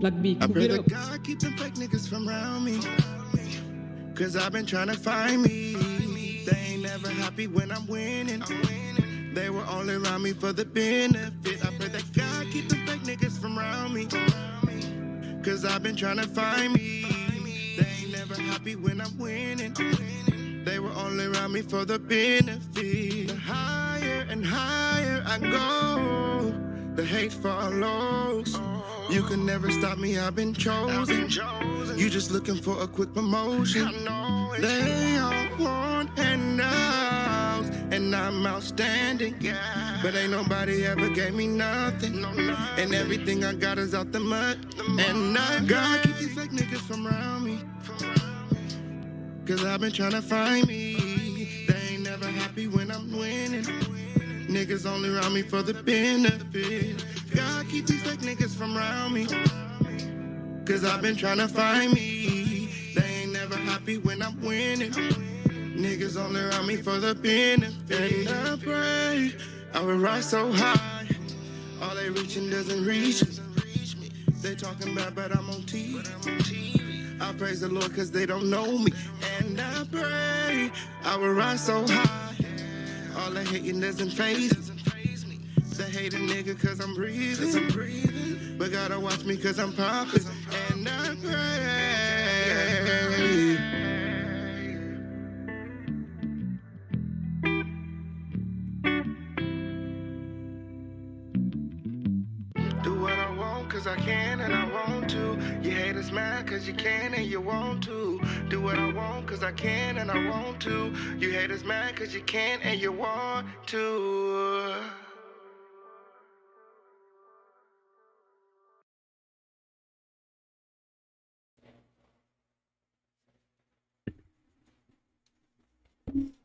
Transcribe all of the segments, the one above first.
I pray that God keep them fake niggas from around me. Cause I've been trying to find me. They ain't never happy when I'm winning. They were only around me for the benefit. I pray that God keep them fake niggas from around me. Cause I've been trying to find me. They ain't never happy when I'm winning. They were only around me for the benefit. The higher and higher I go, the hate follows. You can never stop me, I've been chosen. You just looking for a quick promotion. They all want handouts, and I'm outstanding. But ain't nobody ever gave me nothing. And everything I got is out the mud. And I gotta keep these fake niggas from around me. Cause I've been trying to find me. They ain't never happy when I'm winning. Niggas only around me for the benefit. God keep these fake niggas from around me. Cause I've been trying to find me. They ain't never happy when I'm winning. Niggas only around me for the benefit. And I pray I will rise so high. All they reaching doesn't reach me. They talking bad, but I'm on TV. I praise the Lord cause they don't know me. And I pray I will rise so high. All the hating doesn't faze me. They hate a nigga cause I'm breathing. But gotta watch me cause I'm popping. And I pray. Do what I want cause I can and I want to. You haters mad cause you can and you want to. Do what I want cause I can and I want to. You haters mad cause you can and you want to.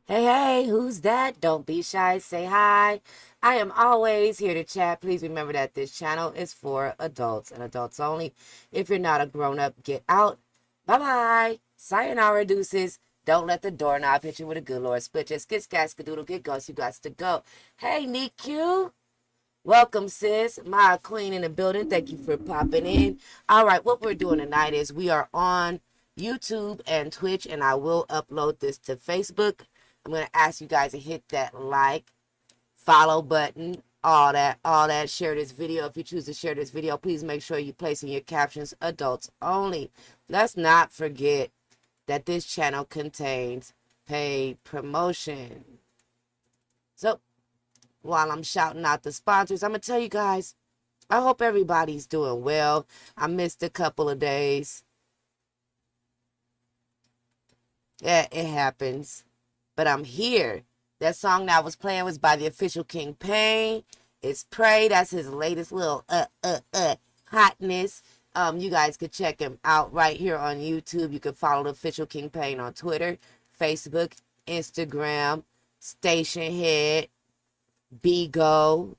Hey, who's that? Don't be shy, say hi. I am always here to chat. Please remember that this channel is for adults and adults only. If you're not a grown-up, get out. Bye-bye. Sayonara, deuces. Don't let the doorknob hit you with a good Lord split. Just get skaskadoodle, get ghost, you got to go. Hey, Niku. Welcome, sis. My queen in the building. Thank you for popping in. All right, what we're doing tonight is we are on YouTube and Twitch, and I will upload this to Facebook. I'm going to ask you guys to hit that like, follow button, all that. Share this video. If you choose to share this video, please make sure you place in your captions adults only. Let's not forget that this channel contains paid promotion. So while I'm shouting out the sponsors, I'm going to tell you guys, I hope everybody's doing well. I missed a couple of days. Yeah, it happens. But I'm here. That song that I was playing was by the official King Pain. It's Pray. That's his latest little hotness. You guys could check him out right here on YouTube. You can follow the official King Pain on Twitter, Facebook, Instagram, Station Head, Bigo.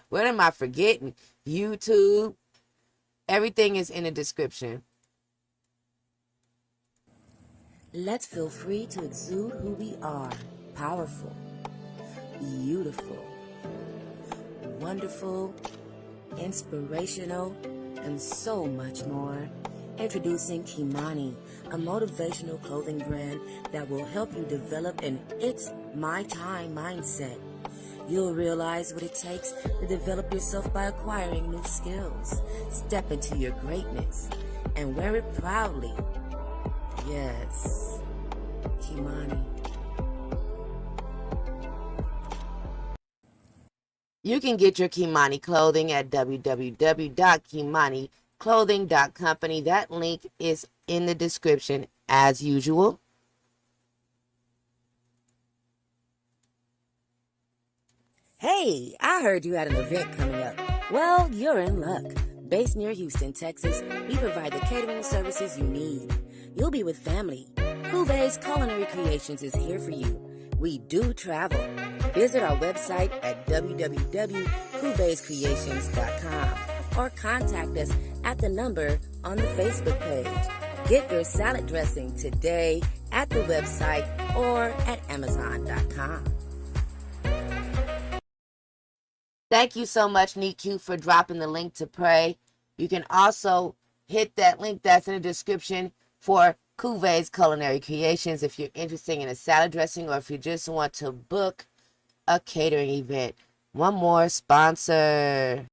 What am I forgetting? YouTube. Everything is in the description. Let's feel free to exude who we are. Powerful, beautiful, wonderful, inspirational, and so much more. Introducing Kimani, a motivational clothing brand that will help you develop an It's My Time mindset. You'll realize what it takes to develop yourself by acquiring new skills. Step into your greatness and wear it proudly. Yes, Kimani. You can get your Kimani clothing at www.kimaniclothing.company. That link is in the description as usual. Hey, I heard you had an event coming up. Well, you're in luck. Based near Houston, Texas, we provide the catering services you need. You'll be with family. Cuvées Culinary Creations is here for you. We do travel. Visit our website at www.cuvescreations.com or contact us at the number on the Facebook page. Get your salad dressing today at the website or at Amazon.com. Thank you so much, Niku, for dropping the link to Pray. You can also hit that link that's in the description for Cuvées Culinary Creations if you're interested in a salad dressing or if you just want to book a catering event. One more sponsor.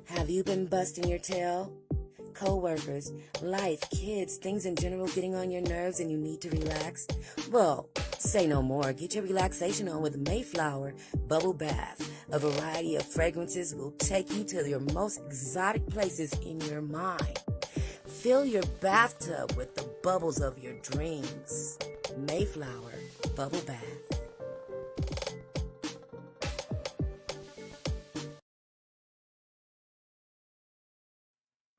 Have you been busting your tail? Co-workers, life, kids, things in general getting on your nerves and you need to relax? Well, say no more. Get your relaxation on with Mayflower Bubble Bath. A variety of fragrances will take you to your most exotic places in your mind. Fill your bathtub with the bubbles of your dreams. Mayflower Bubble Bath.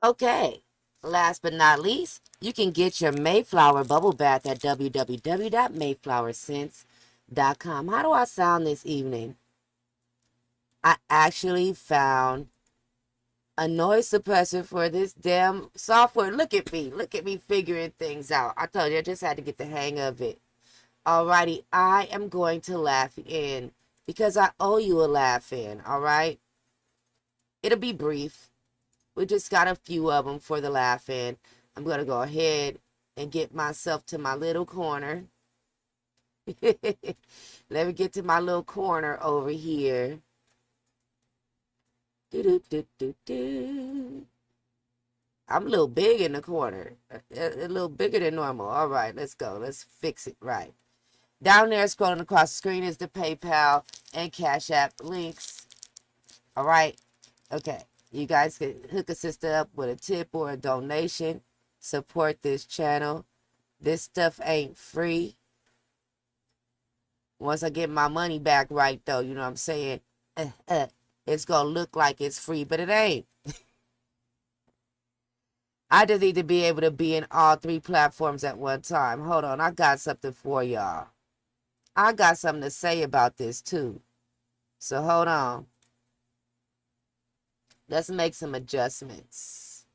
Okay, last but not least, you can get your Mayflower Bubble Bath at www.mayflowerscents.com. How do I sound this evening? I actually found a noise suppressor for this damn software. Look at me figuring things out. I told you, I just had to get the hang of it. Alrighty, I am going to laugh in because I owe you a laugh in, alright? It'll be brief. We just got a few of them for the laugh in. I'm going to go ahead and get myself to my little corner. Let me get to my little corner over here. Do-do-do-do-do. I'm a little big in the corner. A little bigger than normal. All right, let's go. Let's fix it right. Down there, scrolling across the screen is the PayPal and Cash App links. All right. Okay. You guys can hook a sister up with a tip or a donation. Support this channel. This stuff ain't free. Once I get my money back right, though, you know what I'm saying? It's going to look like it's free, but it ain't. I just need to be able to be in all 3 platforms at one time. Hold on. I got something for y'all. I got something to say about this, too. So hold on. Let's make some adjustments.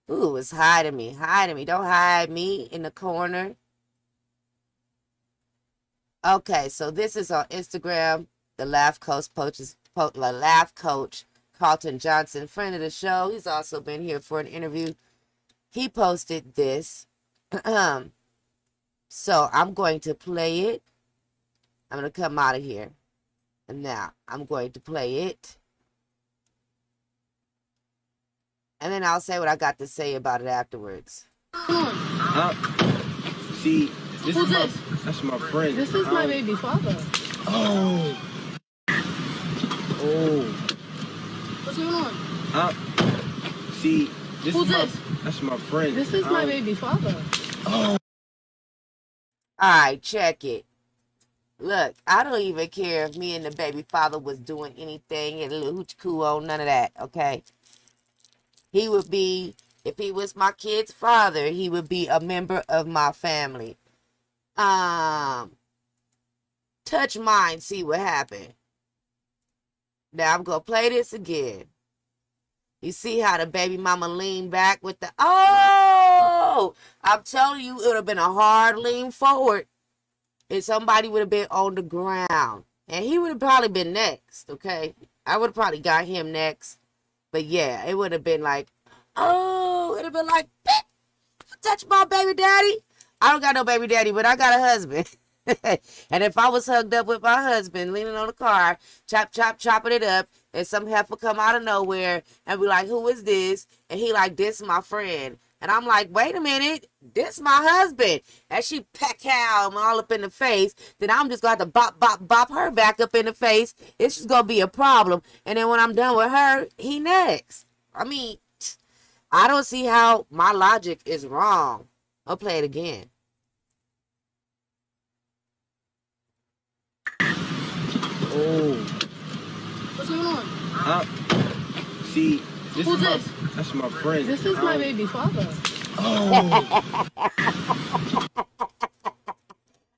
Ooh, it's hiding me. Hiding me. Don't hide me in the corner. Okay, so this is on Instagram. The Laugh Coach Carlton Johnson, friend of the show. He's also been here for an interview. He posted this. So I'm going to play it. I'm going to come out of here. And now I'm going to play it. And then I'll say what I got to say about it afterwards. See, that's my friend. This is my baby father. Oh. What's going on? See, that's my friend. This is my baby father. Oh. Alright, check it. Look, I don't even care if me and the baby father was doing anything and a little hoochie coo on, none of that, okay? He would be, if he was my kid's father, he would be a member of my family. Touch mine, see what happened. Now I'm going to play this again. You see how the baby mama leaned back with the, oh! I'm telling you, it would have been a hard lean forward. If somebody would have been on the ground. And he would have probably been next, okay? I would have probably got him next. But yeah, it would have been like, oh, it would have been like, touch my baby daddy. I don't got no baby daddy, but I got a husband. And if I was hugged up with my husband, leaning on the car, chopping it up, and some heifer come out of nowhere and be like, who is this? And he like, this is my friend. And I'm like, wait a minute, this my husband. And she peck him all up in the face. Then I'm just going to bop her back up in the face. It's just going to be a problem. And then when I'm done with her, he next. I mean, I don't see how my logic is wrong. I'll play it again. Oh. What's going on? See, Who's this? That's my friend. This is my baby father. Oh.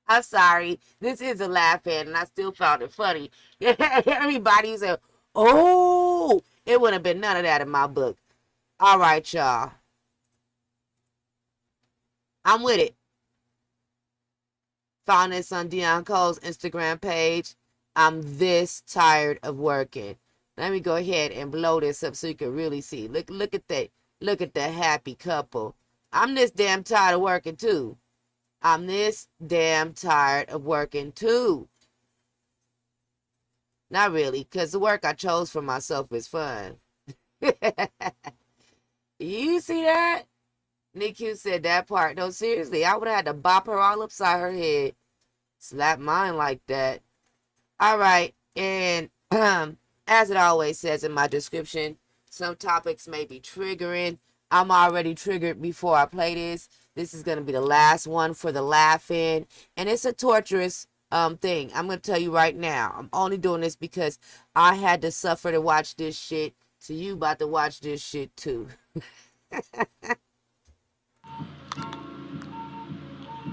I'm sorry. This is a laugh in, and I still found it funny. Everybody said, oh, it wouldn't have been none of that in my book. All right, y'all. I'm with it. Found this on Dion Cole's Instagram page. I'm this tired of working. Let me go ahead and blow this up so you can really see. Look at that. Look at the happy couple. I'm this damn tired of working too. I'm this damn tired of working too. Not really, because the work I chose for myself is fun. You see that? Nick said that part. No, seriously, I would have had to bop her all upside her head. Slap mine like that. All right, and as it always says in my description, some topics may be triggering. I'm already triggered before I play this. This is going to be the last one for the laugh-in, and it's a torturous thing. I'm going to tell you right now. I'm only doing this because I had to suffer to watch this shit, so you about to watch this shit too.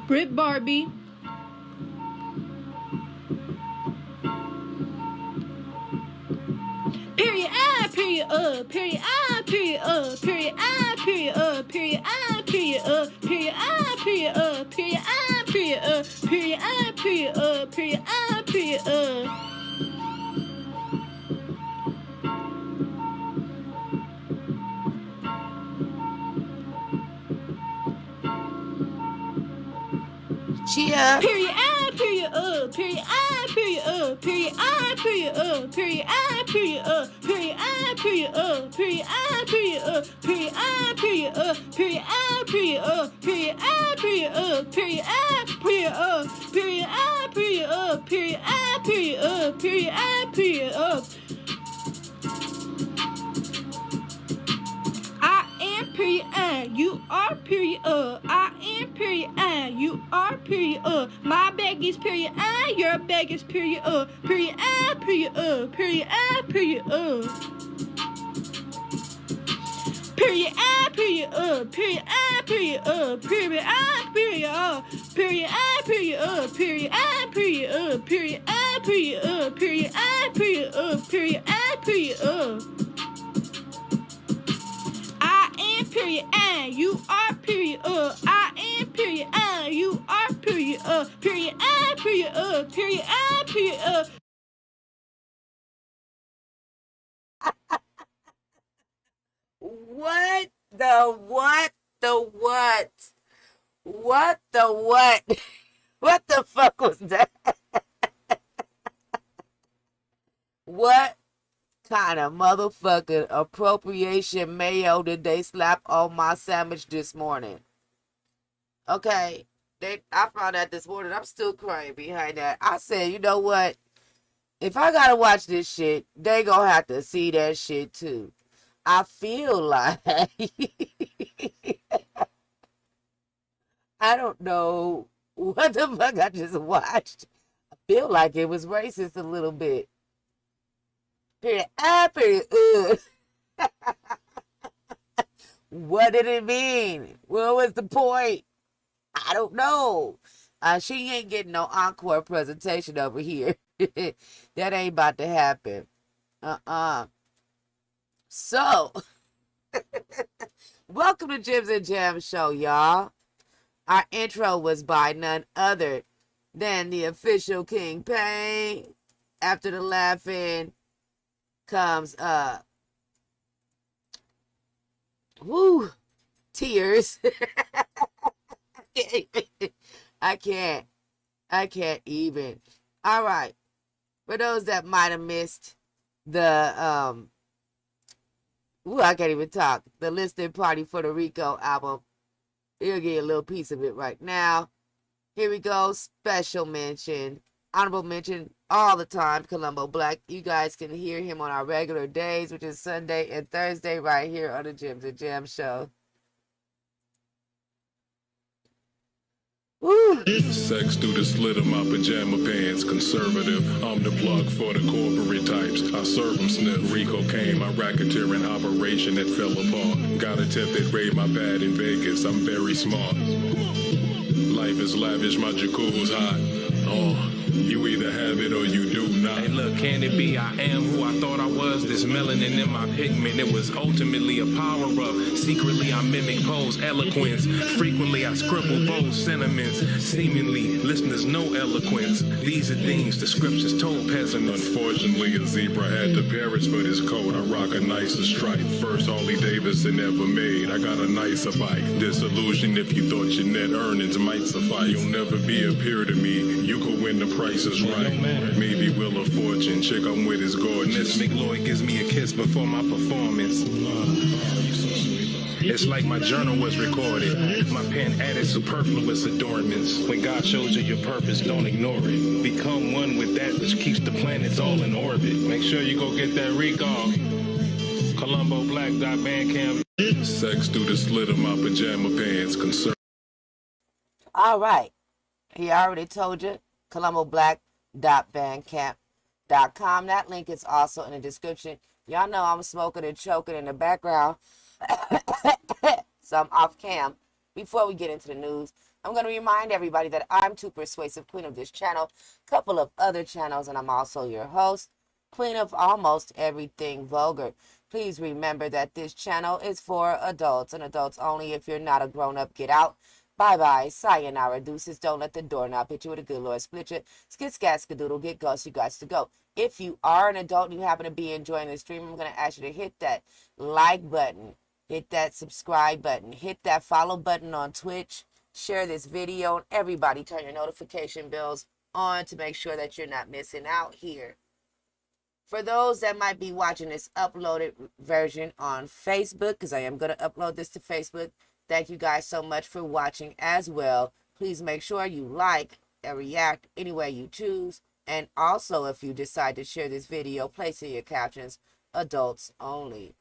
Brit Barbie. Period I, period period I, period period I, period period I, period period I, period period I, period period I, period period I, period Cheer. Period I, period period I, period period I, period period I, period period I, period period I, period period I, period period I, period period I, period period I, period period I, period period I, period period I, period I am period I, you are period I am period I, you are period my bag is period I, your bag is period period I, period period I, period period I, period period I, period period I, period period I, period period I, period period I, period period I, period period I, period I am period I, you are period I am period I, you are period period I, period period I, period What the what? The what? What the what? What the fuck was that? What kind of motherfucking appropriation mayo did they slap on my sandwich this morning? Okay, I found out this morning. I'm still crying behind that. I said, you know what? If I gotta watch this shit, they gonna have to see that shit too. I feel like I don't know what the fuck I just watched. I feel like it was racist a little bit. Period. Period. What did it mean? What was the point? I don't know. She ain't getting no encore presentation over here. That ain't about to happen. So, welcome to Gems and Jams Show, y'all. Our intro was by none other than the official King Pain. After the laughing comes tears. I can't even. All right. For those that might have missed the I can't even talk. The Listening Party Puerto Rico album. You'll get a little piece of it right now. Here we go. Special mention. Honorable mention all the time. Columbo Black. You guys can hear him on our regular days, which is Sunday and Thursday right here on the Gems and Jams Show. Woo. Sex through the slit of my pajama pants. Conservative, I'm the plug for the corporate types. I serve them sniff. Rico came, my racketeering operation that fell apart. Got a tip that raid my pad in Vegas. I'm very smart. Life is lavish, my jacuzzi's hot. You either have it or you do not. Hey, look, can it be I am who I thought I was? This melanin in my pigment, it was ultimately a power-up. Secretly, I mimic pose eloquence. Frequently, I scribble bold sentiments. Seemingly, listeners know eloquence. These are things the scriptures told peasants. Unfortunately, a zebra had to perish for this coat. I rock a nicer stripe. First Harley Davidson ever made. I got a nicer bike. Disillusion if you thought your net earnings might suffice. You'll never be a peer to me. You could win the Price is Right. Maybe Wheel of Fortune. Chick I'm with is gorgeous. Miss McLeod gives me a kiss before my performance. It's like my journal was recorded. My pen added superfluous adornments. When God shows you your purpose, don't ignore it. Become one with that which keeps the planets all in orbit. Make sure you go get that recall. ColumboBlack.bandcamp. Sex through the slit of my pajama pants. All right. He already told you. ColumboBlack.bandcamp.com. That link is also in the description. Y'all know I'm smoking and choking in the background. So I'm off cam. Before we get into the news, I'm going to remind everybody that I'm Too Persuasive, queen of this channel, couple of other channels, and I'm also your host, queen of almost everything vulgar. Please remember that this channel is for adults and adults only. If you're not a grown-up, get out. Bye-bye. Sayonara. Deuces. Don't let the doorknob hit you with a good Lord split you. Skit, scat, skadoodle. Get ghost. You got to go. If you are an adult and you happen to be enjoying the stream, I'm going to ask you to hit that like button. Hit that subscribe button. Hit that follow button on Twitch. Share this video. And everybody turn your notification bells on to make sure that you're not missing out here. For those that might be watching this uploaded version on Facebook, because I am going to upload this to Facebook, thank you guys so much for watching as well. Please make sure you like and react any way you choose. And also, if you decide to share this video, place in your captions, adults only.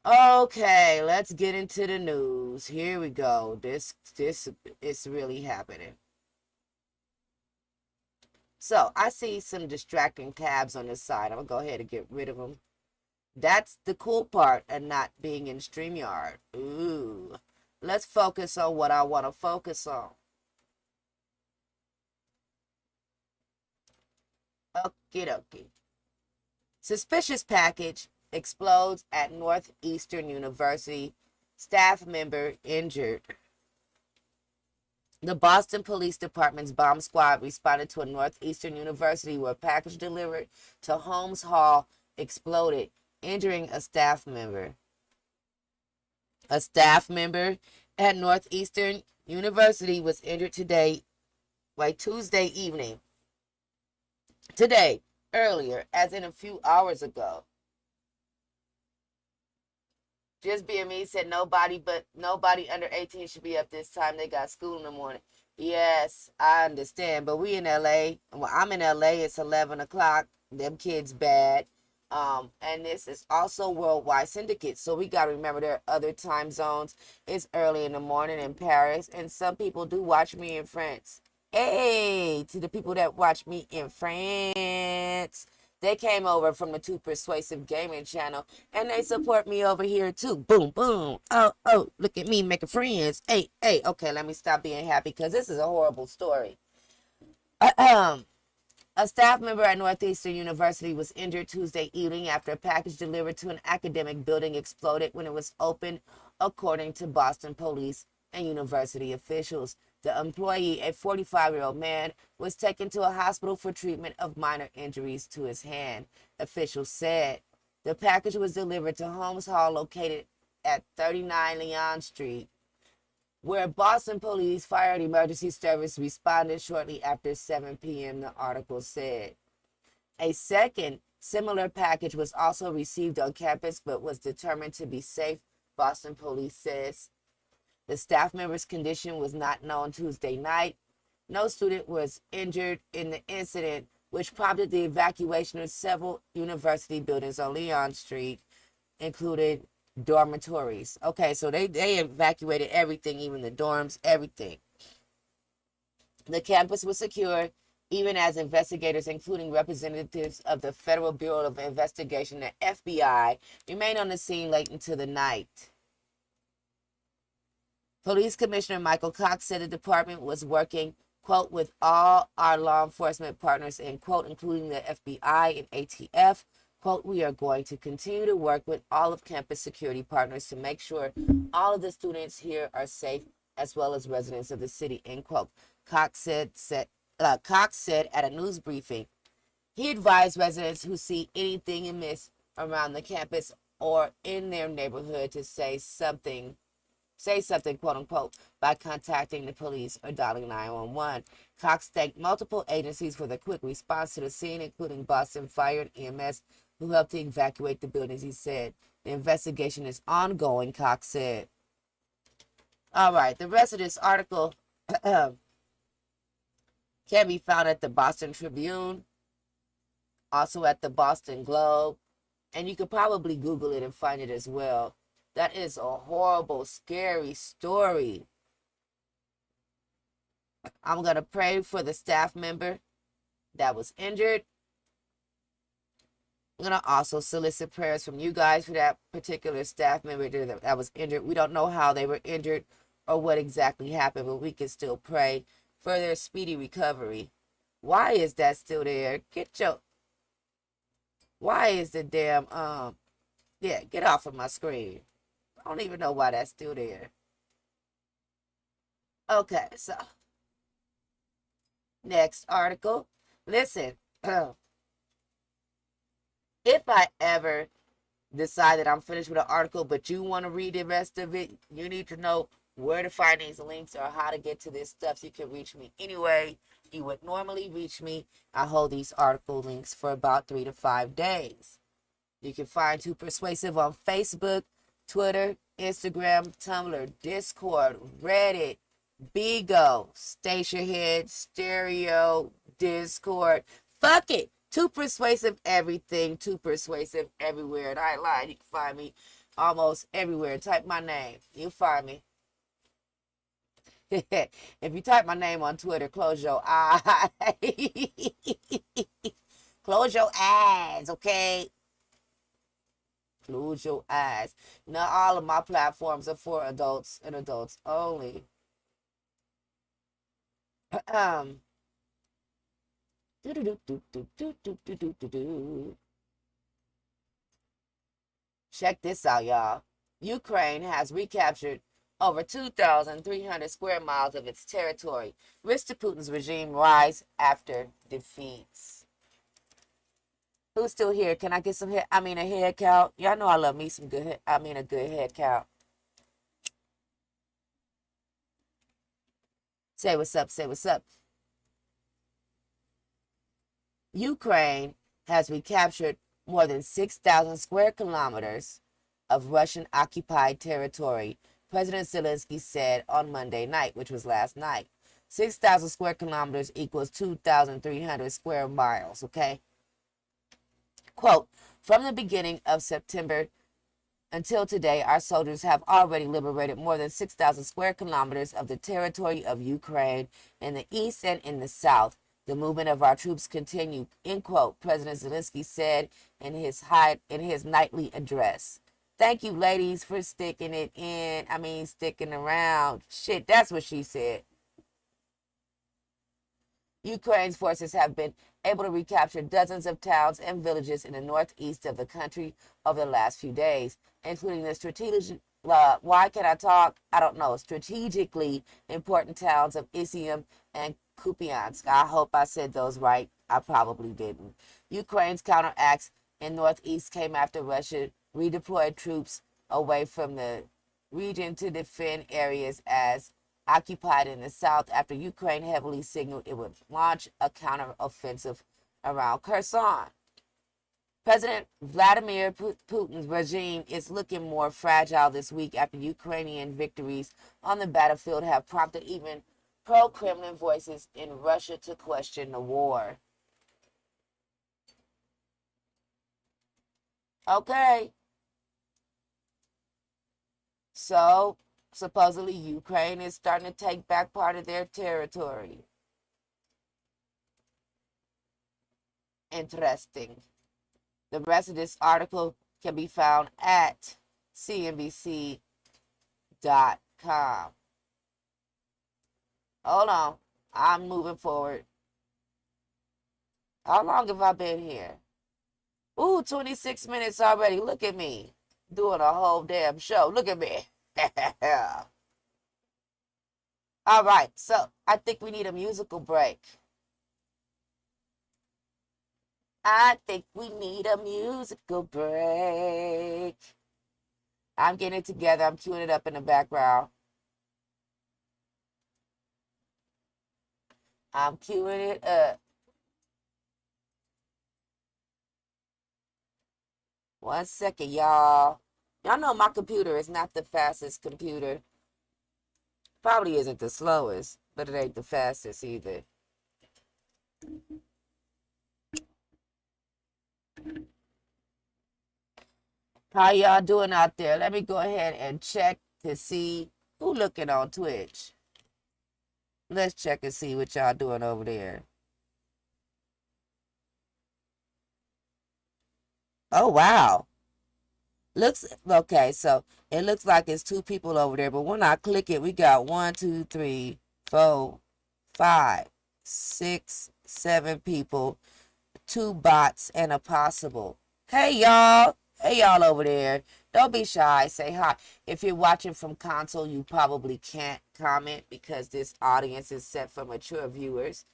Okay, let's get into the news. Here we go. This is really happening. So, I see some distracting tabs on this side. I'm going to go ahead and get rid of them. That's the cool part of not being in StreamYard. Ooh. Let's focus on what I want to focus on. Okie dokie. Suspicious package explodes at Northeastern University. Staff member injured. The Boston Police Department's bomb squad responded to a Northeastern University where a package delivered to Holmes Hall exploded, injuring a staff member. A staff member at Northeastern University was injured Tuesday evening. Today, earlier, as in a few hours ago. Just being me said nobody under 18 should be up this time. They got school in the morning. Yes, I understand. But we in LA. Well, I'm in LA. It's 11 o'clock. Them kids bad. And this is also worldwide syndicate. So we got to remember there are other time zones. It's early in the morning in Paris. And some people do watch me in France. Hey, to the people that watch me in France. They came over from the Too Persuasive Gaming channel, and they support me over here, too. Boom, boom. Oh, look at me making friends. Hey, okay, let me stop being happy, because this is a horrible story. A staff member at Northeastern University was injured Tuesday evening after a package delivered to an academic building exploded when it was opened, according to Boston police and university officials. The employee, a 45-year-old man, was taken to a hospital for treatment of minor injuries to his hand, officials said. The package was delivered to Holmes Hall, located at 39 Leon Street, where Boston Police Fire and Emergency Service responded shortly after 7 p.m., the article said. A second similar package was also received on campus but was determined to be safe, Boston Police says. The staff member's condition was not known Tuesday night. No student was injured in the incident, which prompted the evacuation of several university buildings on Leon Street, including dormitories. Okay, so they evacuated everything, even the dorms, everything. The campus was secure, even as investigators, including representatives of the Federal Bureau of Investigation, the FBI, remained on the scene late into the night. Police Commissioner Michael Cox said the department was working, quote, with all our law enforcement partners, end quote, including the FBI and ATF, quote, we are going to continue to work with all of campus security partners to make sure all of the students here are safe as well as residents of the city, end quote. Cox said at a news briefing, he advised residents who see anything amiss around the campus or in their neighborhood to say something, quote unquote, by contacting the police or dialing 911. Cox thanked multiple agencies for the quick response to the scene, including Boston Fire and EMS, who helped to evacuate the buildings, he said. The investigation is ongoing, Cox said. All right, the rest of this article can be found at the Boston Tribune, also at the Boston Globe, and you could probably Google it and find it as well. That is a horrible, scary story. I'm going to pray for the staff member that was injured. I'm going to also solicit prayers from you guys for that particular staff member that was injured. We don't know how they were injured or what exactly happened, but we can still pray for their speedy recovery. Why is that still there? Why is the damn, get off of my screen. I don't even know why that's still there. Okay, so next article. Listen, if I ever decide that I'm finished with an article, but you want to read the rest of it, you need to know where to find these links or how to get to this stuff so you can reach me anyway. You would normally reach me. I hold these article links for about 3 to 5 days. You can find Too Persuasive on Facebook, Twitter, Instagram, Tumblr, Discord, Reddit, Bigo, Stationhead, Stereo, Discord. Fuck it. Too Persuasive everything. Too Persuasive everywhere. And I ain't lying. You can find me almost everywhere. Type my name. You'll find me. If you type my name on Twitter, close your eyes. Close your eyes, okay? Close your eyes. Not all of my platforms are for adults and adults only. Check this out, y'all. Ukraine has recaptured over 2,300 square miles of its territory. Risk to Putin's regime rise after defeats. Who's still here? Can I get some head? A head count. Y'all know I love me some good. A good head count. Say what's up. Say what's up. Ukraine has recaptured more than 6,000 square kilometers of Russian-occupied territory, President Zelensky said on Monday night, which was last night. 6,000 square kilometers equals 2,300 square miles, okay? Quote, from the beginning of September until today, our soldiers have already liberated more than 6,000 square kilometers of the territory of Ukraine in the east and in the south. The movement of our troops continue, end quote, President Zelensky said in his nightly address. Thank you, ladies, for sticking it in. Sticking around. Shit, that's what she said. Ukraine's forces have been able to recapture dozens of towns and villages in the northeast of the country over the last few days, including the strategically important towns of Izium and Kupiansk. I hope I said those right. I probably didn't. Ukraine's counteracts in northeast came after Russia redeployed troops away from the region to defend areas as occupied in the south after Ukraine heavily signaled it would launch a counteroffensive around Kherson. President Vladimir Putin's regime is looking more fragile this week after Ukrainian victories on the battlefield have prompted even pro-Kremlin voices in Russia to question the war. Okay. So, supposedly Ukraine is starting to take back part of their territory. Interesting. The rest of this article can be found at CNBC.com. Hold on. I'm moving forward. How long have I been here? Ooh, 26 minutes already. Look at me. Doing a whole damn show. Look at me. All right, so I think we need a musical break. I think we need a musical break. I'm getting it together. I'm queuing it up in the background. I'm queuing it up. 1 second, y'all. Y'all know my computer is not the fastest computer. Probably isn't the slowest, but it ain't the fastest either. How y'all doing out there? Let me go ahead and check to see who looking on Twitch. Let's check and see what y'all doing over there. Oh, wow. Looks okay, so it looks like it's 2 people over there, but when I click it, we got 1, 2, 3, 4, 5, 6, 7 people, 2 bots, and a possible. Hey y'all! Hey y'all over there. Don't be shy. Say hi. If you're watching from console, you probably can't comment because this audience is set for mature viewers.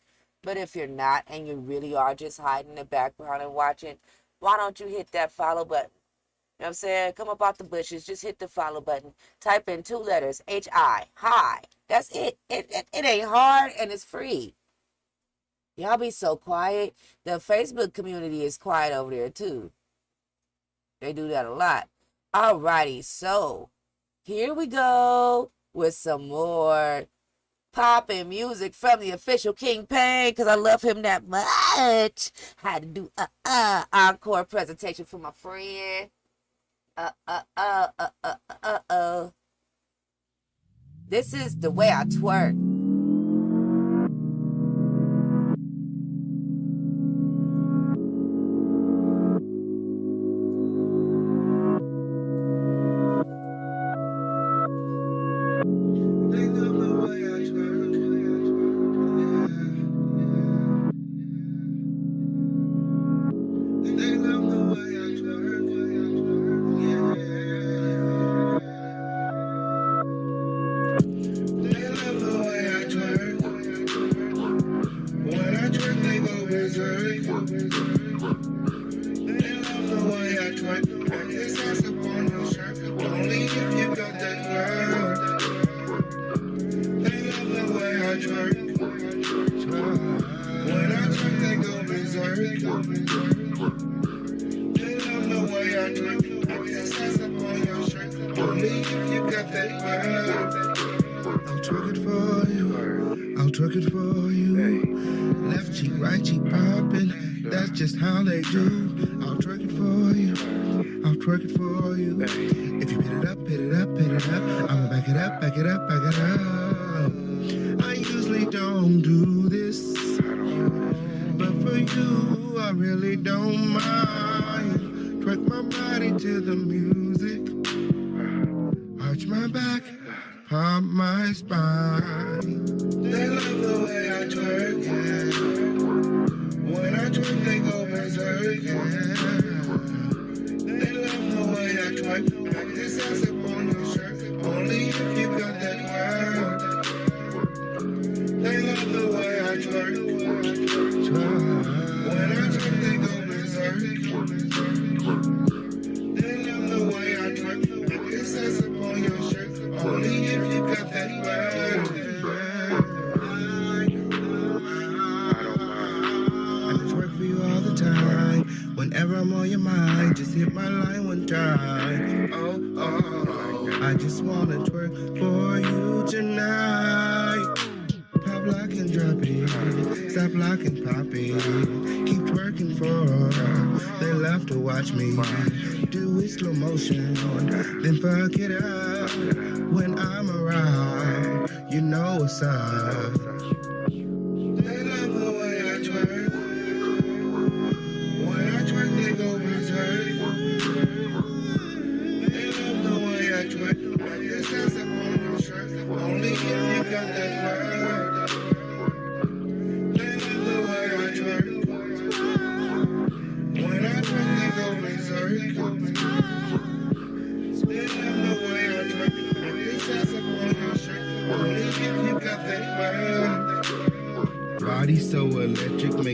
But if you're not and you really are just hiding in the background and watching, why don't you hit that follow button? You know what I'm saying? Come up out the bushes. Just hit the follow button. Type in 2 letters. H-I. Hi. That's it. It ain't hard and it's free. Y'all be so quiet. The Facebook community is quiet over there too. They do that a lot. Alrighty, so here we go with some more poppin' music from the official King Pain because I love him that much. Had to do encore presentation for my friend. This is The Way I Twerk.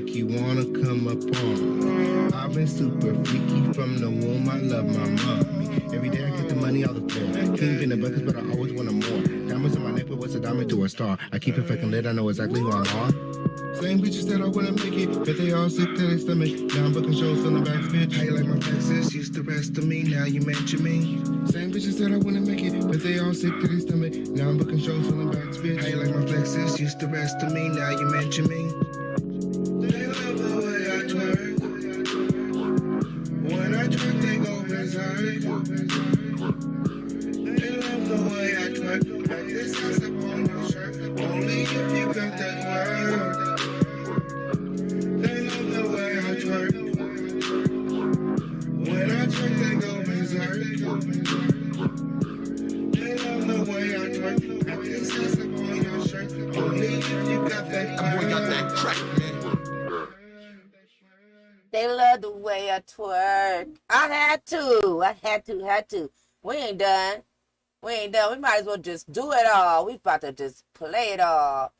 make you wanna come up on me. I've been super freaky from the womb. I love my mommy. Every day I get the money on the floor. King in the buckets, but I always want more. Diamonds in my neck, but what's a diamond to a star? I keep it fucking lit. I know exactly who I'm on. Same bitches that I wanna make it, but they all sick to their stomach. Now I'm booking shows on the back, bitch. How you like my flexes? Used the rest of me, now you mention me. Same bitches that I wanna make it, but they all sick to their stomach. Now I'm booking shows on the back, bitch. How you like my flexes? Used the rest of me, now you mention me. They love the way I twerk. When I twerk, they go berserk. They love the way I twerk. Like this has up on your shirt. Only if you got that word. They love the way I twerk. When I twerk, they go berserk. They love the way I twerk. Like this has up on your shirt. Only if you got that word. Boy, got that track, man. They love the way I twerk. I had to. We ain't done. We might as well just do it all. We about to just play it all.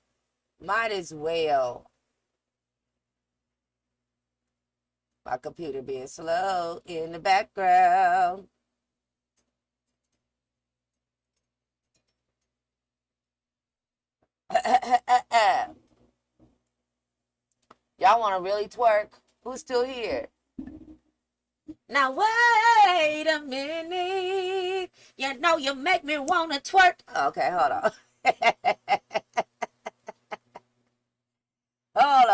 Might as well. My computer being slow in the background. Y'all want to really twerk? Who's still here? Now wait a minute. You know you make me want to twerk. Okay, hold on. Hold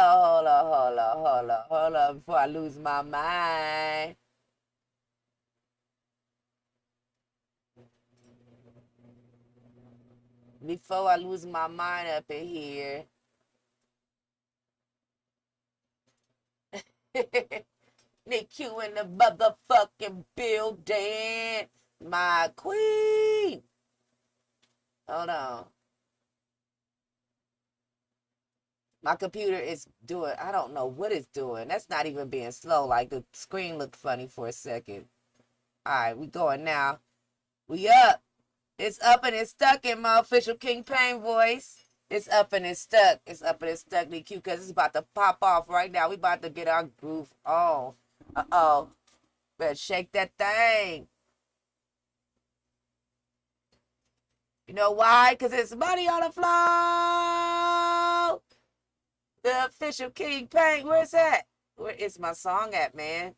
on before I lose my mind. Before I lose my mind up in here. Nick Q in the motherfucking building. My queen. Hold on. My computer is doing, I don't know what it's doing. That's not even being slow. Like the screen looked funny for a second. All right, we going now. We up. It's up and it's stuck in my official King Pain voice. It's up and it's stuck. It's up and it's stuck, DQ, because it's about to pop off right now. We about to get our groove on. Uh-oh. Better shake that thing. You know why? Because it's money on the floor. The official King Pain. Where's that? Where is my song at, man?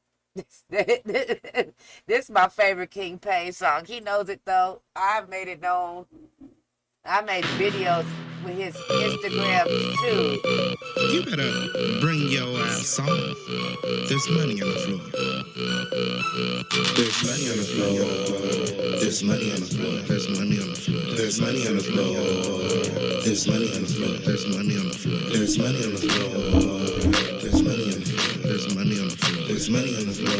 This is my favorite King Pain song. He knows it, though. I've made it known. I made videos with his Instagram, too. You better bring your ass on. There's money on the floor. There's money on the floor. There's money on the floor. There's money on the floor. There's money on the floor. There's money on the floor. There's money on the floor. There's money on the floor. There's money on the floor. There's money on the floor. There's money on the floor.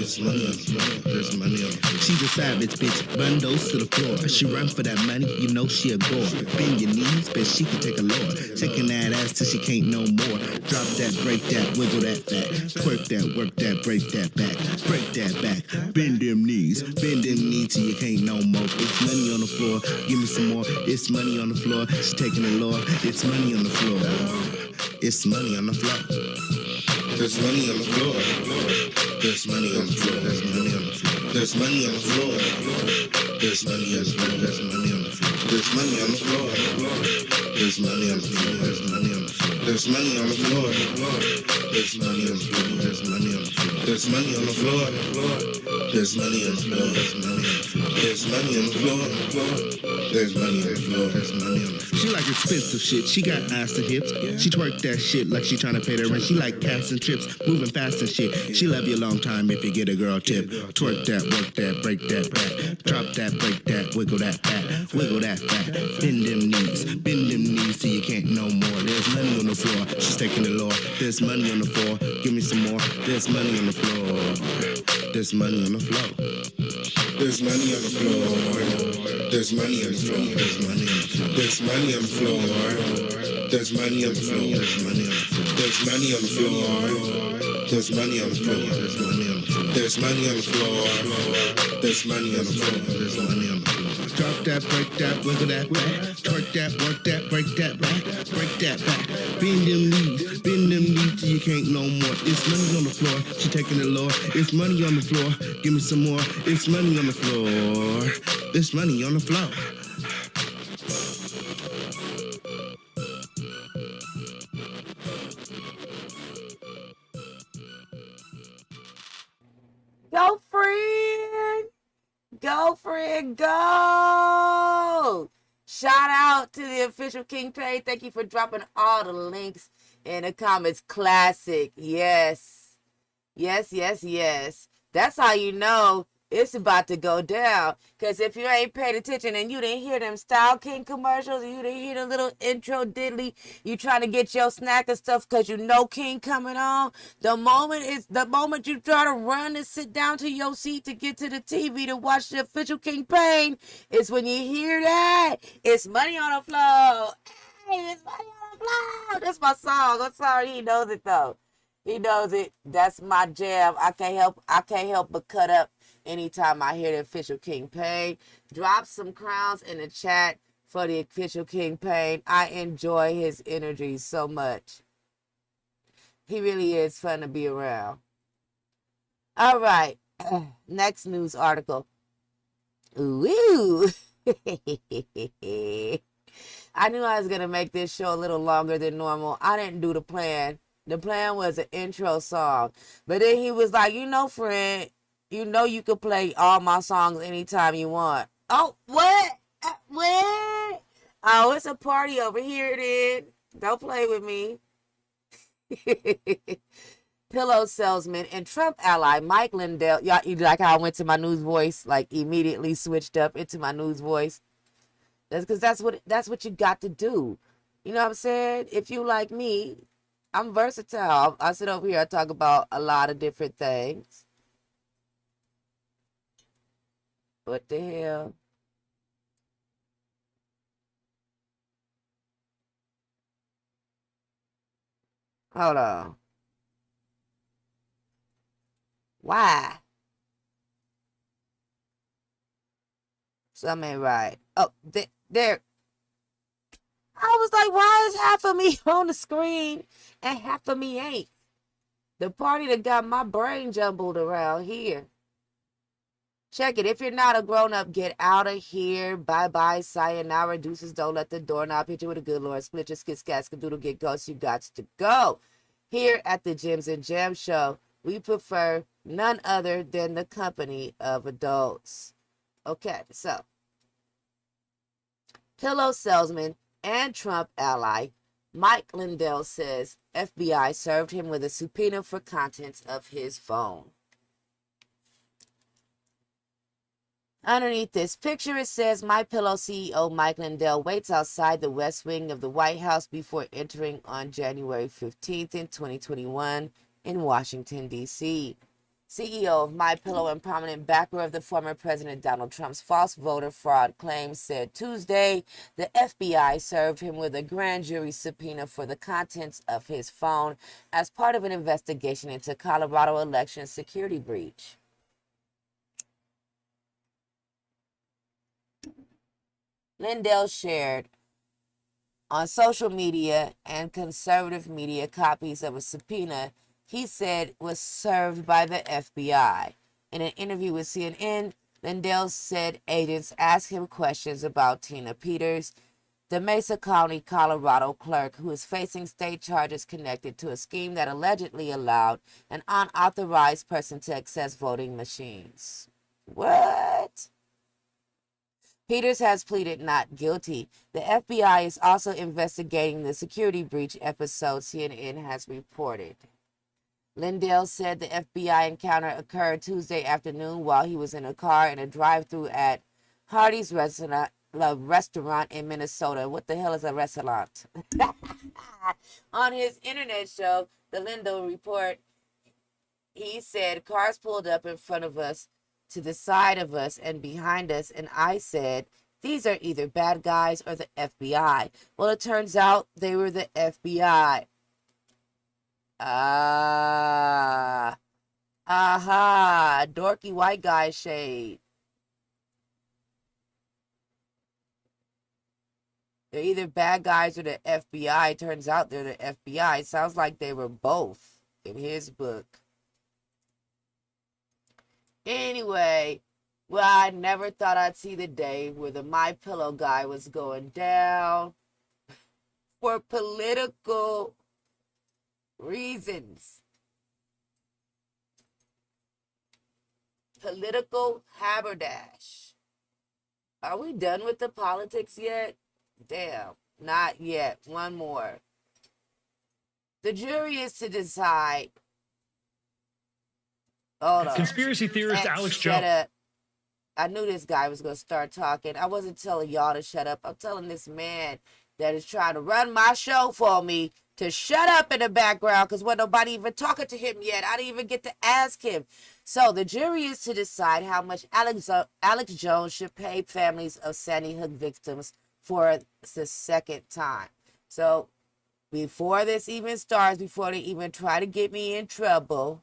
There's money on the floor. There's money on the floor. She's a savage bitch. Bundles to the floor. She run for that money. You know she a gore. Bend your knees, bet she can take a lower. Shaking that ass till she can't no more. Drop that, break that, wiggle that back. Twerk that, work that, break that back. Break that back. Bend them knees. Bend them knees till you can't no more. It's money on the floor. Give me some more. It's money on the floor. She taking the Lord. It's money on the floor. It's money on the floor. There's money on the floor. There's money on the floor. There's money on the floor. There's money on the floor. There's money on the floor. There's money on the floor. There's money on the floor. There's money on the floor. There's money on the floor. There's money on the floor. There's money on the floor. There's money on the floor. There's money on the floor. There's money on the floor. There's money on the floor. There's money on the floor. There's money on the floor. There's money on the floor. She like expensive shit. She got ass and hips. She twerk that shit like she trying to pay the rent. She like cash and trips, moving fast and shit. She love you a long time if you get a girl tip. Twerk that, work that, break that back. Drop that, break that, wiggle that back. Wiggle that back. Bend them knees. Bend them knees till you can't no more. There's money on the floor. She's taking the Lord. There's money on the floor. Give me some more. There's money on the floor. There's money on the floor. There's money on the floor. There's money on the floor. There's money on the floor. There's money on the floor. There's money on the floor. There's money on the floor. There's money on the floor. There's money on the floor. There's money on the floor. There's money on the floor. There's money on the floor. Drop that, break that, wiggle that back. Twerk that, work that, break that back. Break that back. Bend them knees till you can't no more. It's money on the floor. She taking it lower. It's money on the floor. Give me some more. It's money on the floor. It's money on the floor. Go, friend. Go, friend, go. Shout out to the official King page. Thank you for dropping all the links in the comments. Classic. Yes. Yes, yes, yes. That's how you know it's about to go down. Because if you ain't paid attention and you didn't hear them Style King commercials, and you didn't hear the little intro diddly, you trying to get your snack and stuff because you know King coming on. The moment you try to run and sit down to your seat to get to the TV to watch the official King Pain, is when you hear that. It's money on the floor. Hey, it's money on the floor. That's my song. I'm sorry, he knows it though. He knows it. That's my jam. I can't help but cut up anytime I hear the official King Pain. Drop some crowns in the chat for the official King Pain. I enjoy his energy so much. He really is fun to be around. All right. Next news article. Ooh. I knew I was going to make this show a little longer than normal. I didn't do the plan. The plan was an intro song. But then he was like, you know, friend, you know you can play all my songs anytime you want. Oh, what? What? Oh, it's a party over here then. Don't play with me. Pillow salesman and Trump ally Mike Lindell. Y'all, you like how I went to my news voice, like immediately switched up into my news voice? That's because that's what you got to do. You know what I'm saying? If you like me, I'm versatile. I sit over here, I talk about a lot of different things. What the hell? Hold on. Why? Something ain't right. Oh, there. I was like, why is half of me on the screen and half of me ain't? The party that got my brain jumbled around here. Check it. If you're not a grown-up, get out of here. Bye-bye, sayonara, deuces, don't let the doorknob hit you with a good Lord. Split your skit, scat, skadoodle, get ghost, you got to go. Here at the Gems and Gems Show, we prefer none other than the company of adults. Okay, so pillow salesman and Trump ally Mike Lindell says FBI served him with a subpoena for contents of his phone. Underneath this picture, it says MyPillow CEO Mike Lindell waits outside the West Wing of the White House before entering on January 15th in 2021 in Washington, D.C. CEO of MyPillow and prominent backer of the former President Donald Trump's false voter fraud claims said Tuesday the FBI served him with a grand jury subpoena for the contents of his phone as part of an investigation into Colorado election security breach. Lindell shared on social media and conservative media copies of a subpoena he said was served by the FBI. In an interview with CNN, Lindell said agents asked him questions about Tina Peters, the Mesa County, Colorado clerk who is facing state charges connected to a scheme that allegedly allowed an unauthorized person to access voting machines. What? Peters has pleaded not guilty. The FBI is also investigating the security breach episode CNN has reported. Lindell said the FBI encounter occurred Tuesday afternoon while he was in a car in a drive-thru at Hardee's restaurant in Minnesota. What the hell is a restaurant? On his internet show, the Lindell Report, he said cars pulled up in front of us, to the side of us and behind us, and I said, these are either bad guys or the FBI. Well, it turns out they were the FBI. Ah. Aha. Dorky white guy shade. They're either bad guys or the FBI. Turns out they're the FBI. Sounds like they were both in his book. Anyway, well, I never thought I'd see the day where the My Pillow guy was going down for political reasons. Political haberdash. Are we done with the politics yet? Damn, not yet. One more. The jury is to decide. Hold on. Conspiracy theorist Alex Shut Jones. up. I knew this guy was going to start talking. I wasn't telling y'all to shut up. I'm telling this man that is trying to run my show for me to shut up in the background because when nobody even talking to him yet, I didn't even get to ask him. So the jury is to decide how much Alex Jones should pay families of Sandy Hook victims for the second time. So before this even starts, before they even try to get me in trouble,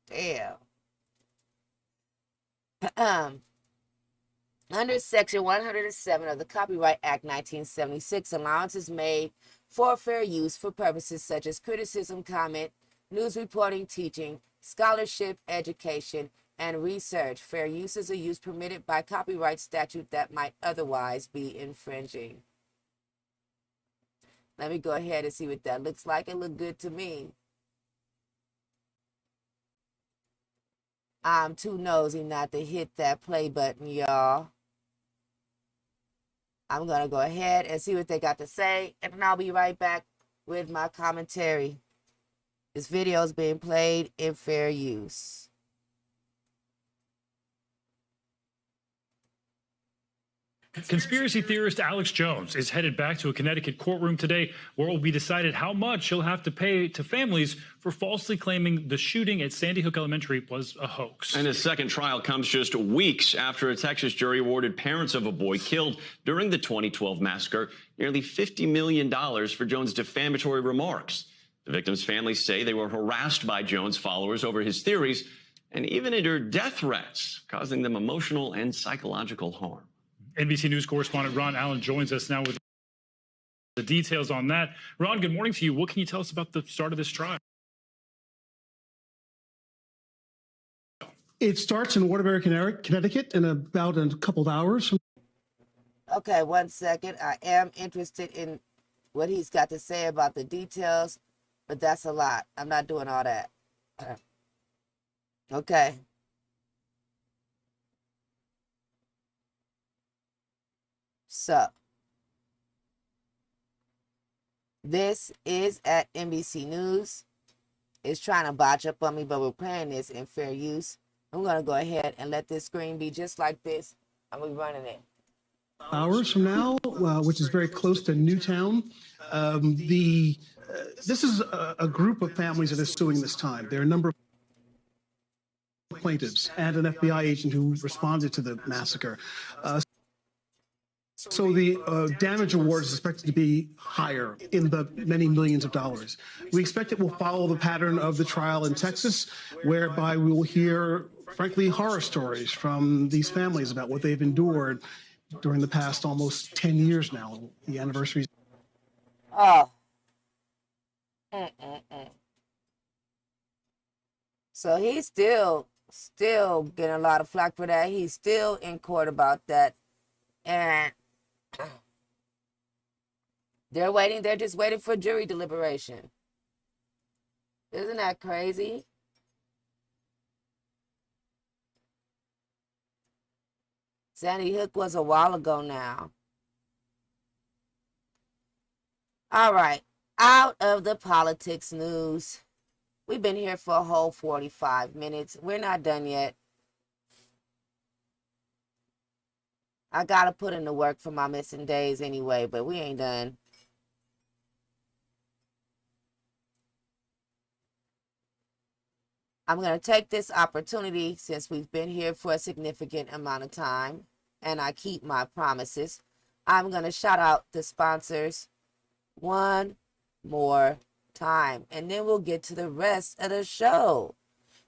damn. Under Section 107 of the Copyright Act 1976, allowance is made for fair use for purposes such as criticism, comment, news reporting, teaching, scholarship, education, and research. Fair use is a use permitted by copyright statute that might otherwise be infringing. Let me go ahead and see what that looks like. It looked good to me. I'm too nosy not to hit that play button, y'all. I'm going to go ahead and see what they got to say, and then I'll be right back with my commentary. This video is being played in fair use. Conspiracy theorist Alex Jones is headed back to a Connecticut courtroom today where it will be decided how much he'll have to pay to families for falsely claiming the shooting at Sandy Hook Elementary was a hoax. And his second trial comes just weeks after a Texas jury awarded parents of a boy killed during the 2012 massacre nearly $50 million for Jones' defamatory remarks. The victims' families say they were harassed by Jones' followers over his theories and even endured death threats, causing them emotional and psychological harm. NBC News correspondent Ron Allen joins us now with the details on that. Ron, good morning to you. What can you tell us about the start of this trial? It starts in Waterbury, Connecticut in about a couple of hours. Okay, 1 second. I am interested in what he's got to say about the details, but that's a lot. I'm not doing all that. Okay. So, this is at NBC News. It's trying to botch up on me, but we're playing this in fair use. I'm going to go ahead and let this screen be just like this. I'm going to be running it. Hours from now, which is very close to Newtown. This is a group of families that is suing this time. There are a number of plaintiffs and an FBI agent who responded to the massacre. So the damage award is expected to be higher in the many millions of dollars. We expect it will follow the pattern of the trial in Texas, whereby we will hear, frankly, horror stories from these families about what they've endured during the past almost 10 years now, the anniversary. Oh. So he's still getting a lot of flack for that. He's still in court about that. And they're just waiting for jury deliberation. Isn't that crazy? Sandy Hook was a while ago now. All right, out of the politics news. We've been here for a whole 45 minutes. We're not done yet. I gotta put in the work for my missing days anyway, but we ain't done. I'm gonna take this opportunity, since we've been here for a significant amount of time, and I keep my promises. I'm gonna shout out the sponsors one more time, and then we'll get to the rest of the show.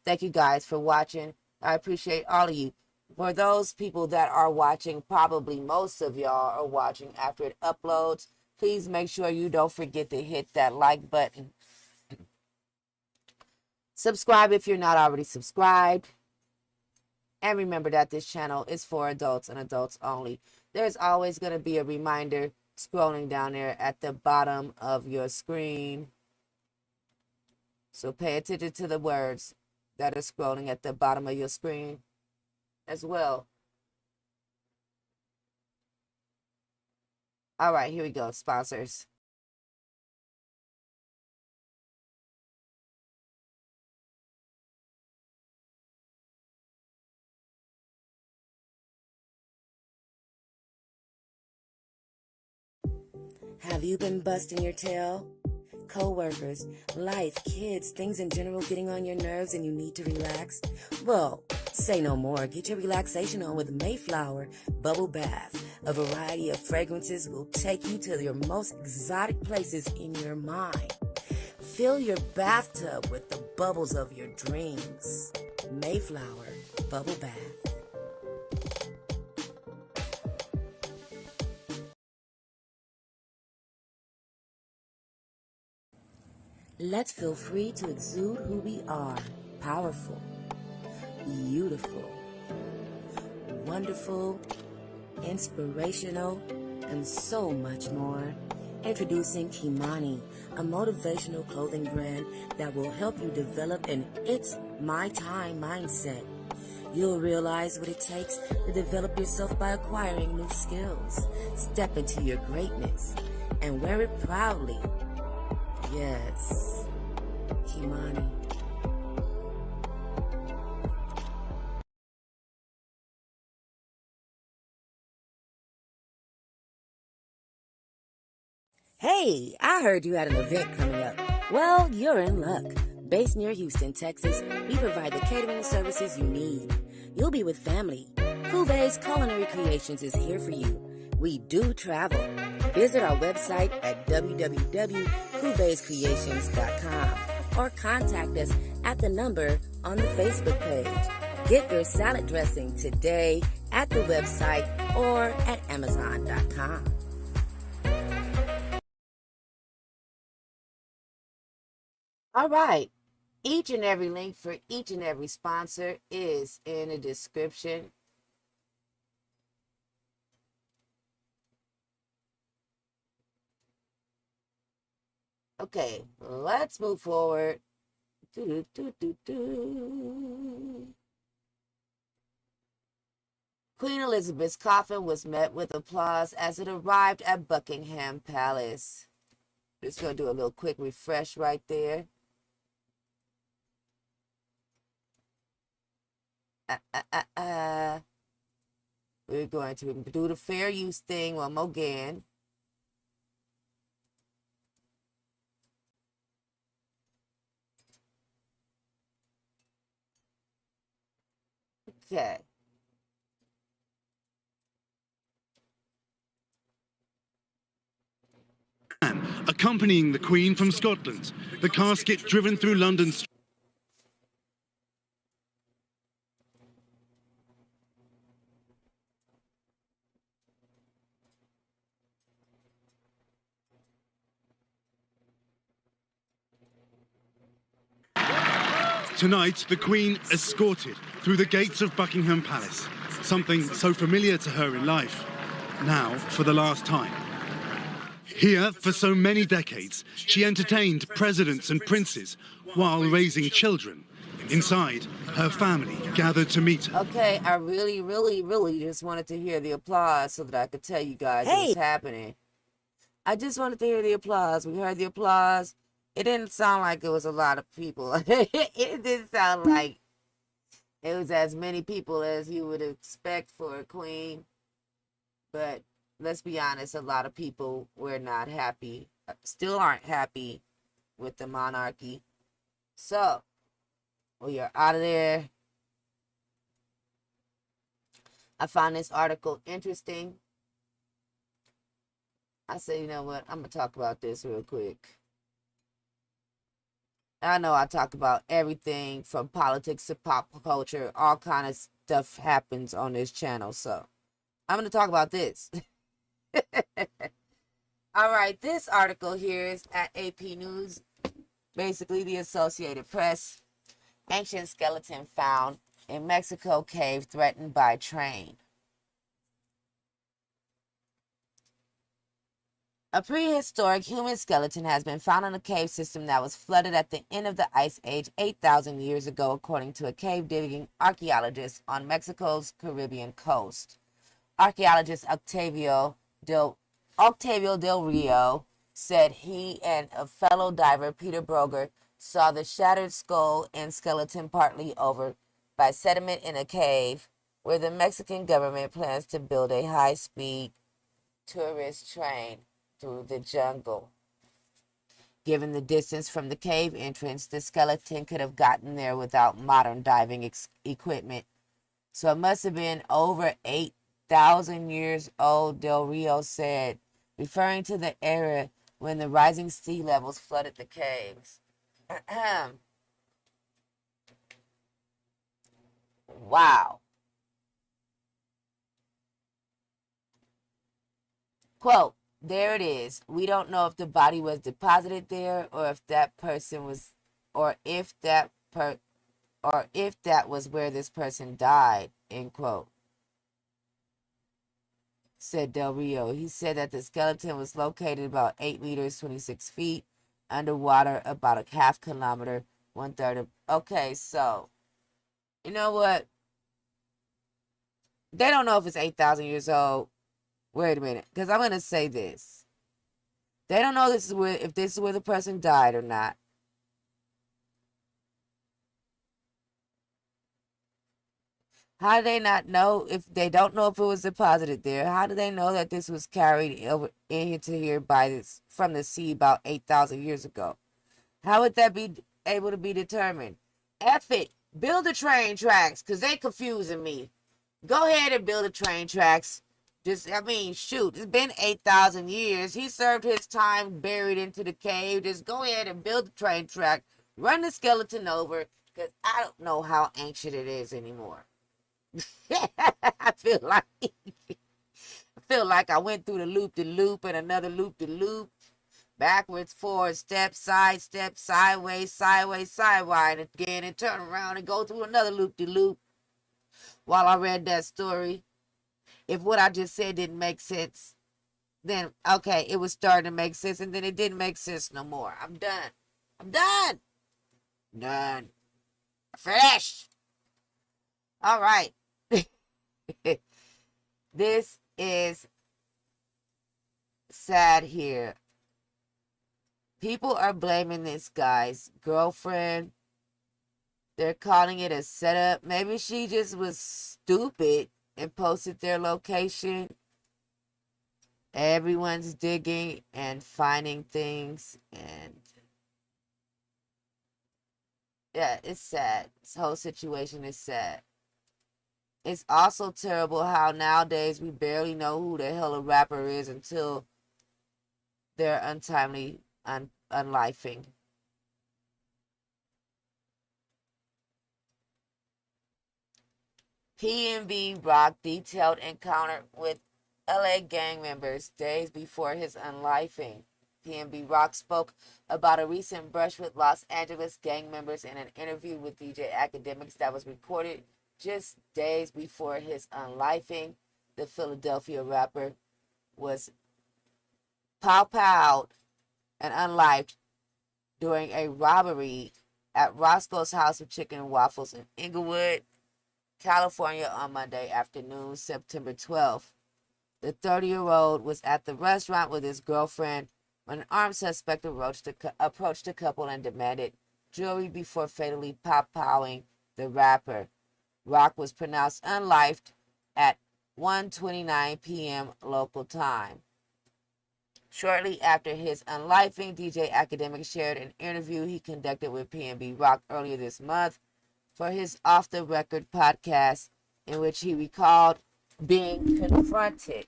Thank you guys for watching. I appreciate all of you. For those people that are watching, probably most of y'all are watching after it uploads, please make sure you don't forget to hit that like button. Subscribe if you're not already subscribed. And remember that this channel is for adults and adults only. There's always going to be a reminder scrolling down there at the bottom of your screen. So pay attention to the words that are scrolling at the bottom of your screen as well. All right, here we go. Sponsors. Have you been busting your tail? Co-workers, life, kids, things in general getting on your nerves and you need to relax? Well, say no more. Get your relaxation on with Mayflower Bubble Bath. A variety of fragrances will take you to your most exotic places in your mind. Fill your bathtub with the bubbles of your dreams. Mayflower Bubble Bath. Let's feel free to exude who we are. Powerful, beautiful, wonderful, inspirational, and so much more. Introducing Kimani, a motivational clothing brand that will help you develop an It's My Time mindset. You'll realize what it takes to develop yourself by acquiring new skills. Step into your greatness and wear it proudly. Yes, Kimani. Hey, I heard you had an event coming up. Well, you're in luck. Based near Houston, Texas, we provide the catering services you need. You'll be with family. Cuvées Culinary Creations is here for you. We do travel. Visit our website at www.cuvescreations.com or contact us at the number on the Facebook page. Get your salad dressing today at the website or at Amazon.com. All right. Each and every link for each and every sponsor is in the description. Okay, let's move forward. Queen Elizabeth's coffin was met with applause as it arrived at Buckingham Palace. Just going to do a little quick refresh right there. We're going to do the fair use thing one more again. Okay. Accompanying the Queen from Scotland, the casket driven through London streets. Tonight, the Queen escorted through the gates of Buckingham Palace, something so familiar to her in life, now for the last time. Here, for so many decades, she entertained presidents and princes while raising children. Inside, her family gathered to meet her. Okay, I really just wanted to hear the applause so that I could tell you guys what's happening. I just wanted to hear the applause. We heard the applause. It didn't sound like it was a lot of people. It didn't sound like it was as many people as you would expect for a queen. But let's be honest, a lot of people were not happy, still aren't happy with the monarchy. So, we are out of there. I found this article interesting. I said, you know what? I'm going to talk about this real quick. I know I talk about everything from politics to pop culture. All kind of stuff happens on this channel. So I'm going to talk about this. All right. This article here is at AP News. Basically, the Associated Press. Ancient skeleton found in Mexico cave threatened by train. A prehistoric human skeleton has been found in a cave system that was flooded at the end of the Ice Age 8,000 years ago, according to a cave digging archaeologist on Mexico's Caribbean coast. Archaeologist Octavio del Rio said he and a fellow diver, Peter Broger, saw the shattered skull and skeleton partly over by sediment in a cave where the Mexican government plans to build a high-speed tourist train through the jungle. Given the distance from the cave entrance, the skeleton could have gotten there without modern diving equipment. So it must have been over 8,000 years old, Del Rio said, referring to the era when the rising sea levels flooded the caves. Wow. Quote, there it is. We don't know if the body was deposited there or if that person was, or if that was where this person died, end quote, said Del Rio. He said that the skeleton was located about 8 meters, 26 feet, underwater about a half kilometer, 1/3 of, okay, so, you know what? They don't know if it's 8,000 years old. Wait a minute, because I'm going to say this. They don't know if this is where the person died or not. How do they not know if they don't know if it was deposited there? How do they know that this was carried over into here from the sea about 8,000 years ago? How would that be able to be determined? F it. Build the train tracks, because they confusing me. Go ahead and build the train tracks. Shoot, it's been 8,000 years. He served his time buried into the cave. Just go ahead and build the train track. Run the skeleton over, because I don't know how ancient it is anymore. I feel like I went through the loop-de-loop and another loop-de-loop. Backwards, forward, step, sideways, sideways, and again, and turn around and go through another loop-de-loop. While I read that story, if what I just said didn't make sense, then, okay, it was starting to make sense, and then it didn't make sense no more. I'm done. Finished. All right. This is sad here. People are blaming this guy's girlfriend. They're calling it a setup. Maybe she just was stupid and posted their location. Everyone's digging and finding things, and yeah, it's sad. This whole situation is sad. It's also terrible how nowadays we barely know who the hell a rapper is until they're untimely unlifing. PNB Rock detailed encounter with LA gang members days before his unlifing. PNB Rock spoke about a recent brush with Los Angeles gang members in an interview with DJ Academics that was recorded just days before his unlifing. The Philadelphia rapper was powed and unlifed during a robbery at Roscoe's House of Chicken and Waffles in Inglewood, California on Monday afternoon, September 12th. The 30-year-old was at the restaurant with his girlfriend when an armed suspect approached the couple and demanded jewelry before fatally powing the rapper. Rock was pronounced unlifed at 1:29 p.m. local time. Shortly after his unlifing, DJ Academic shared an interview he conducted with PNB Rock earlier this month for his Off the Record podcast, in which he recalled being confronted.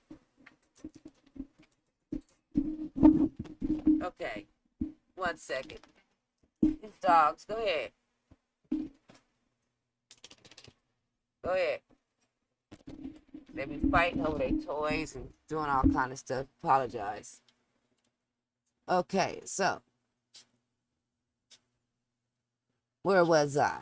Okay, 1 second. These dogs, go ahead. Go ahead. They be fighting over their toys and doing all kind of stuff. Apologize. Okay, so where was I?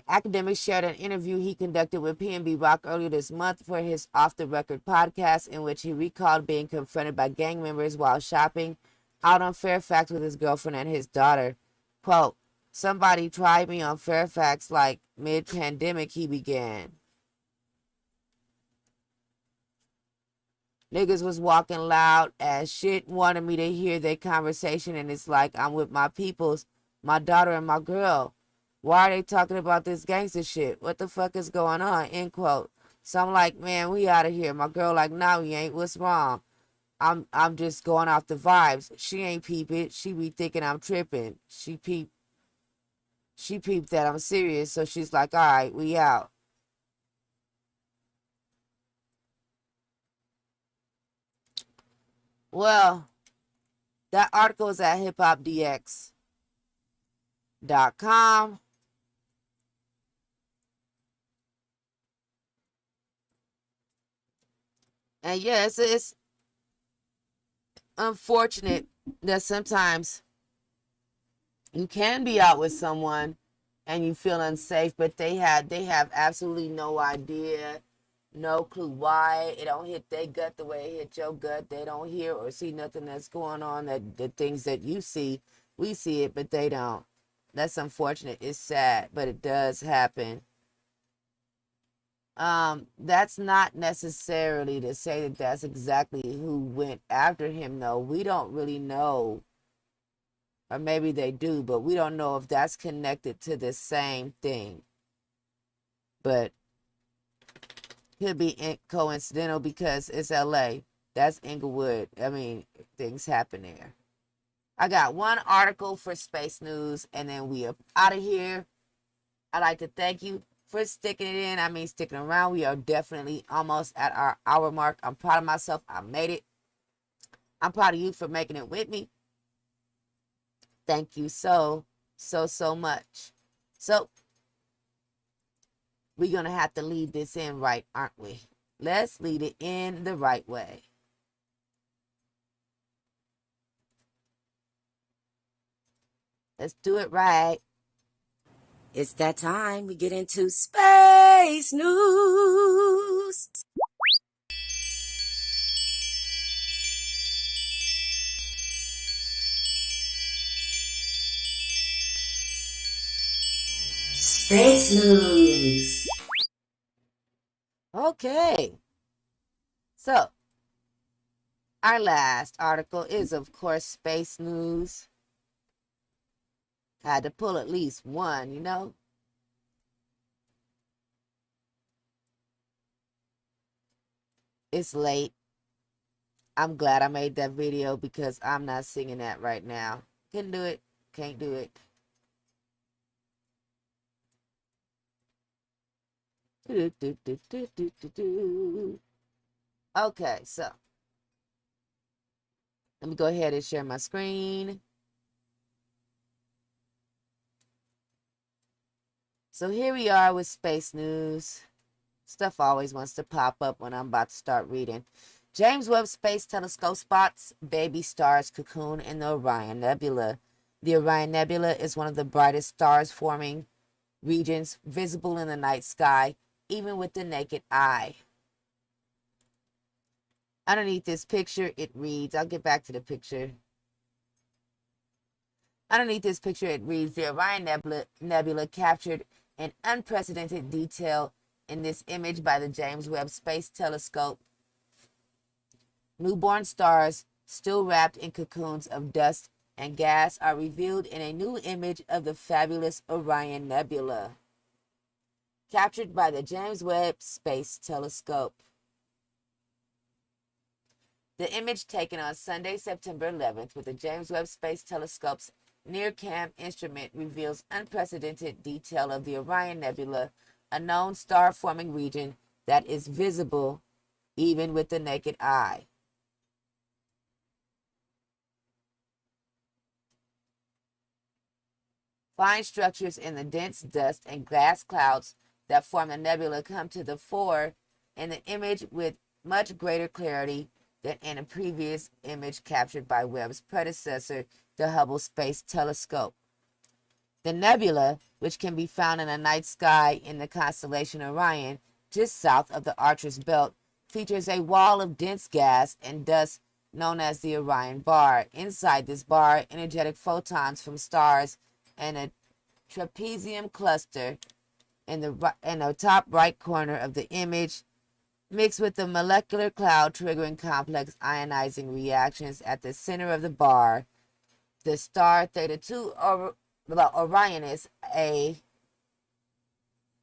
Academics shared an interview he conducted with PNB Rock earlier this month for his Off the Record podcast, in which he recalled being confronted by gang members while shopping out on Fairfax with his girlfriend and his daughter. Quote, "Somebody tried me on Fairfax like mid-pandemic," he began. Niggas was walking loud as shit, wanted me to hear their conversation, and it's like I'm with my peoples, my daughter and my girl. Why are they talking about this gangster shit? What the fuck is going on? End quote. So I'm like, man, we out of here. My girl like, no, we ain't. What's wrong? I'm just going off the vibes. She ain't peep it. She be thinking I'm tripping. She peeped that I'm serious. So she's like, all right, we out. Well, that article is at hiphopdx.com. And yes, it's unfortunate that sometimes you can be out with someone and you feel unsafe, but they have absolutely no idea, no clue why it don't hit their gut the way it hit your gut. They don't hear or see nothing that's going on, that the things that you see, we see it, but they don't. That's unfortunate. It's sad, but it does happen. That's not necessarily to say that that's exactly who went after him, though. We don't really know, or maybe they do, but we don't know if that's connected to the same thing. But could be coincidental because it's LA. That's Inglewood. I mean, things happen there. I got one article for Space News, and then we are out of here. I'd like to thank you for sticking it in. I mean, sticking around. We are definitely almost at our hour mark. I'm proud of myself. I made it. I'm proud of you for making it with me. Thank you so much. So, we're going to have to lead this in right, aren't we? Let's lead it in the right way. Let's do it right. It's that time we get into Space News. Space News. Okay. So, our last article is, of course, Space News. Had to pull at least one, you know. It's late. I'm glad I made that video because I'm not singing that right now. Couldn't do it. Can't do it. Okay, so let me go ahead and share my screen. So here we are with Space News. Stuff always wants to pop up when I'm about to start reading. James Webb Space Telescope spots baby stars cocoon in the Orion Nebula. The Orion Nebula is one of the brightest stars forming regions visible in the night sky, even with the naked eye. Underneath this picture, it reads, I'll get back to the picture. Underneath this picture, it reads, the Orion Nebula captured an unprecedented detail in this image by the James Webb Space Telescope. Newborn stars, still wrapped in cocoons of dust and gas, are revealed in a new image of the fabulous Orion Nebula, captured by the James Webb Space Telescope. The image, taken on Sunday, September 11th, with the James Webb Space Telescope's NIRCam instrument, reveals unprecedented detail of the Orion Nebula, a known star-forming region that is visible even with the naked eye. Fine structures in the dense dust and gas clouds that form the nebula come to the fore in the image with much greater clarity than in a previous image captured by Webb's predecessor, the Hubble Space Telescope. The nebula, which can be found in the night sky in the constellation Orion, just south of the Archer's Belt, features a wall of dense gas and dust known as the Orion Bar. Inside this bar, energetic photons from stars and a trapezium cluster in the top right corner of the image mix with the molecular cloud, triggering complex ionizing reactions at the center of the bar. The star Theta 2 Orionis A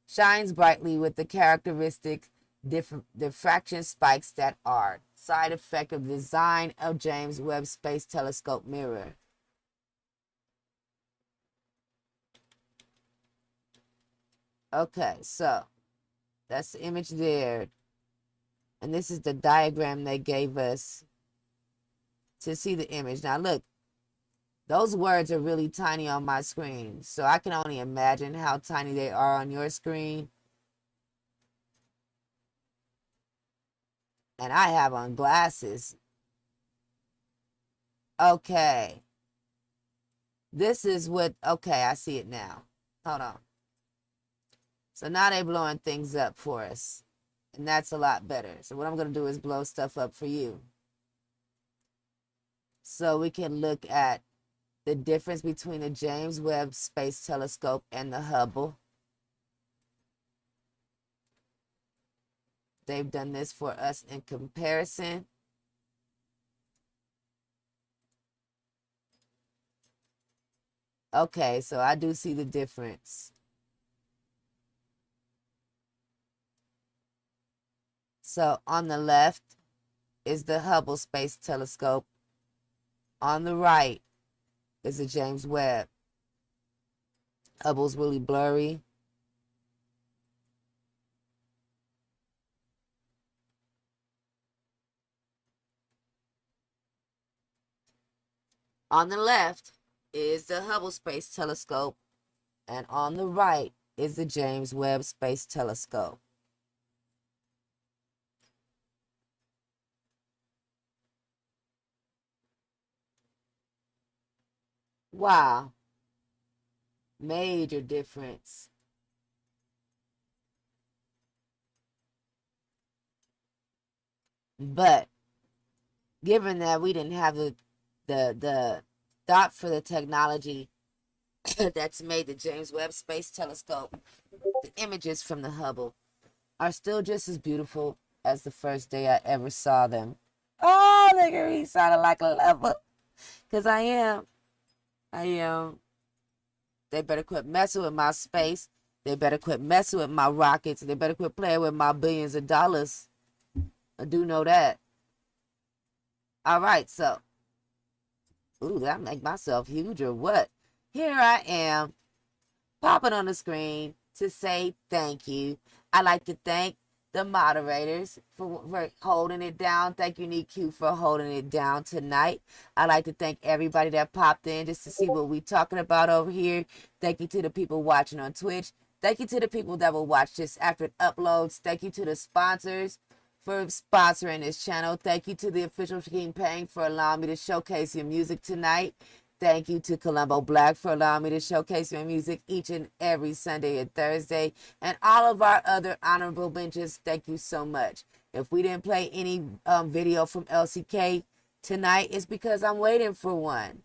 shines brightly with the characteristic diffraction spikes that are side effect of the design of James Webb Space Telescope mirror. Okay, so that's the image there. And this is the diagram they gave us to see the image. Now look, those words are really tiny on my screen, so I can only imagine how tiny they are on your screen. And I have on glasses. Okay. This is what, okay, I see it now. Hold on. So now they're blowing things up for us. And that's a lot better. So what I'm going to do is blow stuff up for you. So we can look at the difference between the James Webb Space Telescope and the Hubble. They've done this for us in comparison. Okay, so I do see the difference. So on the left is the Hubble Space Telescope. On the right is the James Webb. Hubble's really blurry. On the left is the Hubble Space Telescope, and on the right is the James Webb Space Telescope. Wow. Major difference. But given that we didn't have the thought for the technology that's made the James Webb Space Telescope, the images from the Hubble are still just as beautiful as the first day I ever saw them. Oh, look at me sounding like a lover. Because I am. They better quit messing with my space. They better quit messing with my rockets. They better quit playing with my billions of dollars. I do know that. All right, so. Ooh, did I make myself huge or what? Here I am, popping on the screen to say thank you. I'd like to thank the moderators for holding it down. Thank you, NQ, for holding it down tonight. I'd like to thank everybody that popped in just to see what we're talking about over here. Thank you to the people watching on Twitch. Thank you to the people that will watch this after it uploads. Thank you to the sponsors for sponsoring this channel. Thank you to the official King Pang for allowing me to showcase your music tonight. Thank you to Colombo Black for allowing me to showcase your music each and every Sunday and Thursday. And all of our other honorable mentions, thank you so much. If we didn't play any video from LCK tonight, it's because I'm waiting for one.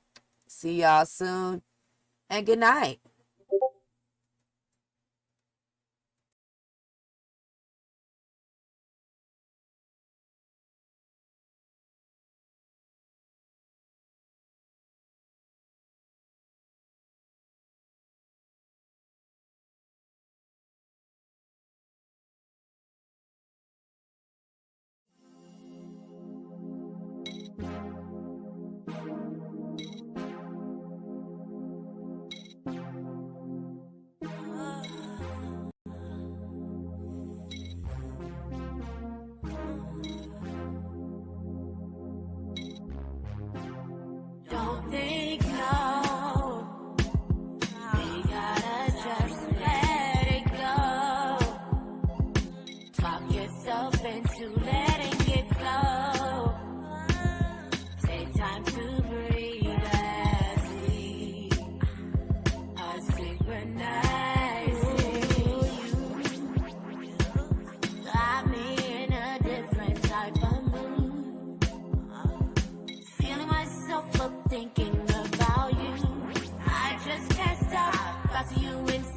See y'all soon, and good night.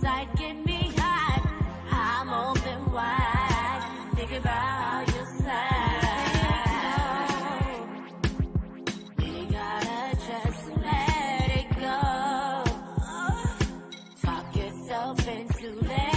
light get me high. I'm open wide, think about your side. We gotta just let it go. Talk yourself into letting